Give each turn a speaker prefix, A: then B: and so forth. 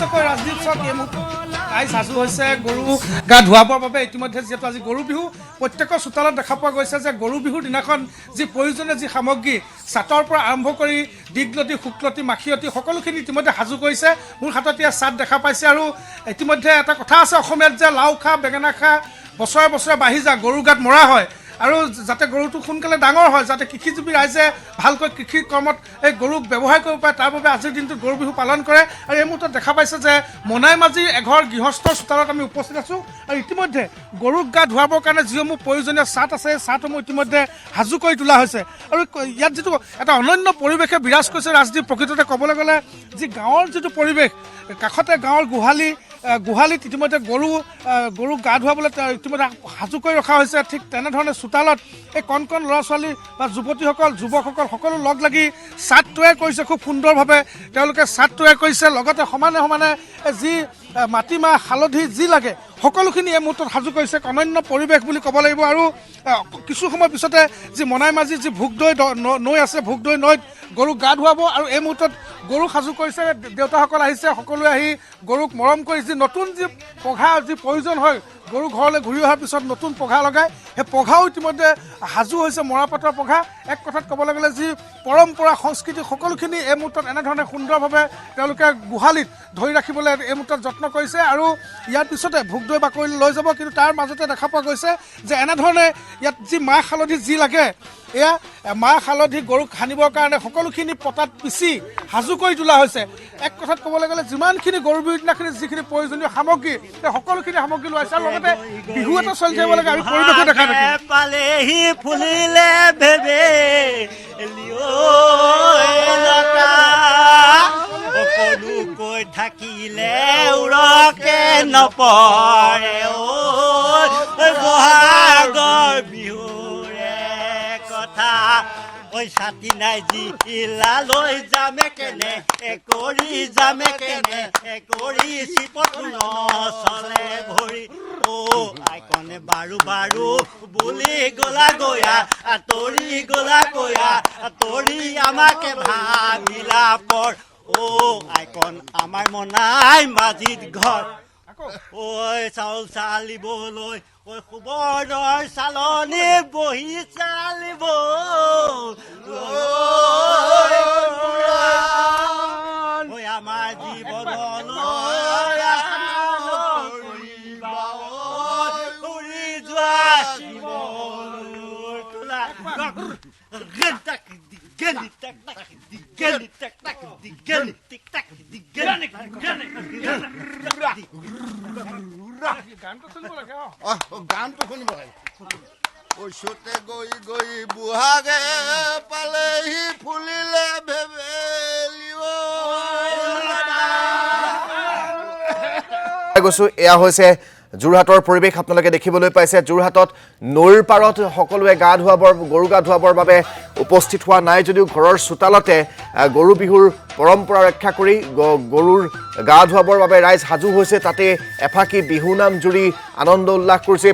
A: নিশ্চয়কৈ ৰাজদীপ চক এই মুহূৰ্তত ৰাইজ সাজু হৈছে গৰু গা ধুৱাবৰ বাবে। ইতিমধ্যে যিহেতু আজি গৰু বিহু প্ৰত্যেকৰ চোতালত দেখা পোৱা গৈছে যে গৰু বিহুৰ দিনাখন যি প্ৰয়োজনীয় যি সামগ্ৰী চাটৰ পৰা আৰম্ভ কৰি দীঘলতি শুকলতি মাখিয়তি সকলোখিনি ইতিমধ্যে সাজু কৰিছে। মোৰ হাতত ইয়াত চাট দেখা পাইছে আৰু ইতিমধ্যে এটা কথা আছে অসমীয়াত যে লাও খা বেঙেনা খা বছৰে বছৰে বাঢ়ি যা গৰু গাত মৰা হয় আৰু যাতে গৰুটো সোনকালে ডাঙৰ হয় যাতে কৃষিজীৱী ৰাইজে ভালকৈ কৃষি কৰ্মত এই গৰুক ব্যৱহাৰ কৰিব পাৰে তাৰ বাবে আজিৰ দিনটোত গৰু বিহু পালন কৰে। আৰু এই মুহূৰ্তত দেখা পাইছে যে মনাইমাজিৰ এঘৰ গৃহস্থৰ চোতালত আমি উপস্থিত আছোঁ আৰু ইতিমধ্যে গৰুক গা ধুৱাবৰ কাৰণে যিসমূহ প্ৰয়োজনীয় চাট আছে সেই চাটসমূহ ইতিমধ্যে সাজু কৰি তোলা হৈছে। আৰু ইয়াত যিটো এটা অনন্য পৰিৱেশে বিৰাজ কৰিছে ৰাজদীপ প্ৰকৃততে ক'বলৈ গ'লে যি গাঁৱৰ যিটো পৰিৱেশ কাষতে গাঁৱৰ গোহালিত ইতিমধ্যে গৰুক গা ধুৱাবলৈ ইতিমধ্যে সাজু কৰি ৰখা হৈছে। ঠিক তেনেধৰণে চোতালত এই কণ কণ ল'ৰা ছোৱালী বা যুৱতীসকল যুৱকসকল সকলো লগ লাগি চাট তৈয়াৰ কৰিছে। খুব সুন্দৰভাৱে তেওঁলোকে চাট তৈয়াৰ কৰিছে। লগতে সমানে সমানে যি মাটিমাহ হালধি যি লাগে সকলোখিনি এই মুহূৰ্তত সাজু কৰিছে। এক অনন্য পৰিৱেশ বুলি ক'ব লাগিব। আৰু কিছু সময়ৰ পিছতে যি মনাইমাজিৰ যি ভোগদৈ নৈ আছে ভোগদৈ নৈত গৰুক গা ধুৱাব আৰু এই মুহূৰ্তত গৰু সাজু কৰিছে। দেউতাসকল আহিছে সকলোৱে আহি গৰুক মৰম কৰি যি নতুন যি পঘা যি প্ৰয়োজন হয় গৰু ঘৰলৈ ঘূৰি অহাৰ পিছত নতুন পঘা লগায় সেই পঘাও ইতিমধ্যে সাজু হৈছে মৰাপাটৰ পঘা। এক কথাত ক'বলৈ গ'লে যি পৰম্পৰা সংস্কৃতি সকলোখিনি এই মুহূৰ্তত এনেধৰণে সুন্দৰভাৱে তেওঁলোকে গোহালিত ধৰি ৰাখিবলৈ এই মুহূৰ্তত যত্ন কৰিছে। আৰু ইয়াৰ পিছতে ভোগদৈ বাকৰি লৈ যাব। কিন্তু তাৰ মাজতে দেখা পোৱা গৈছে যে এনেধৰণে ইয়াত যি মাহ হালধি যি লাগে এয়া মাহ হালধি গৰুক সানিবৰ কাৰণে সকলোখিনি পতাত পিচি সাজু কৰি তোলা হৈছে। এক কথাত ক'বলৈ গ'লে যিমানখিনি গৰু বিহুৰ দিনাখিনি যিখিনি প্ৰয়োজনীয় সামগ্ৰী সেই সকলোখিনি সামগ্ৰী লোৱাইছে। আৰু লগতে বিহু এটা চলি থাকিব লাগে আমি পৰিৱেশো দেখা নাপাওঁ।
B: পালেহি ফুলিলে ভেবে সকলোকৈ থাকিলে উৰকে নপৰে বহাগৰ বিহুৰে কথা ঐ ছাতি নাই জিলা লৈ যামে কেনে কৰি যামে কেনে কৰি চিপত চলে ভৰি আইকনে বাৰু বাৰু বুলি গলা গয়া তৰি আমাকে ভাবিলা পৰ আইকন আমাৰ মনাই মাজিত ঘৰ ঐ চাউল চালিবলৈ ঐ সুবৰ্ণৰ চালনি বহি চালিব ঐ আমাৰ জীৱনলৈ উৰি যোৱা শিৱৰ তোলা
C: গানটো শুনিব লাগে। ওচৰতে গৈ গৈ বুঢ়াগে পালেহি ফুলিলে
D: গৈছো। এয়া হৈছে যোৰহাটৰ পৰিৱেশ আপোনালোকে দেখিবলৈ পাইছে। যোৰহাটত নৈৰ পাৰত সকলোৱে গৰু গা ধুৱাবৰ বাবে উপস্থিত হোৱা নাই যদিও ঘৰৰ চোতালতে গৰু বিহুৰ পৰম্পৰা ৰক্ষা কৰি গৰুৰ গা ধুৱাবৰ বাবে ৰাইজ সাজু হৈছে। তাতে এফাকি বিহু নাম জুৰি আনন্দ উল্লাস কৰিছে।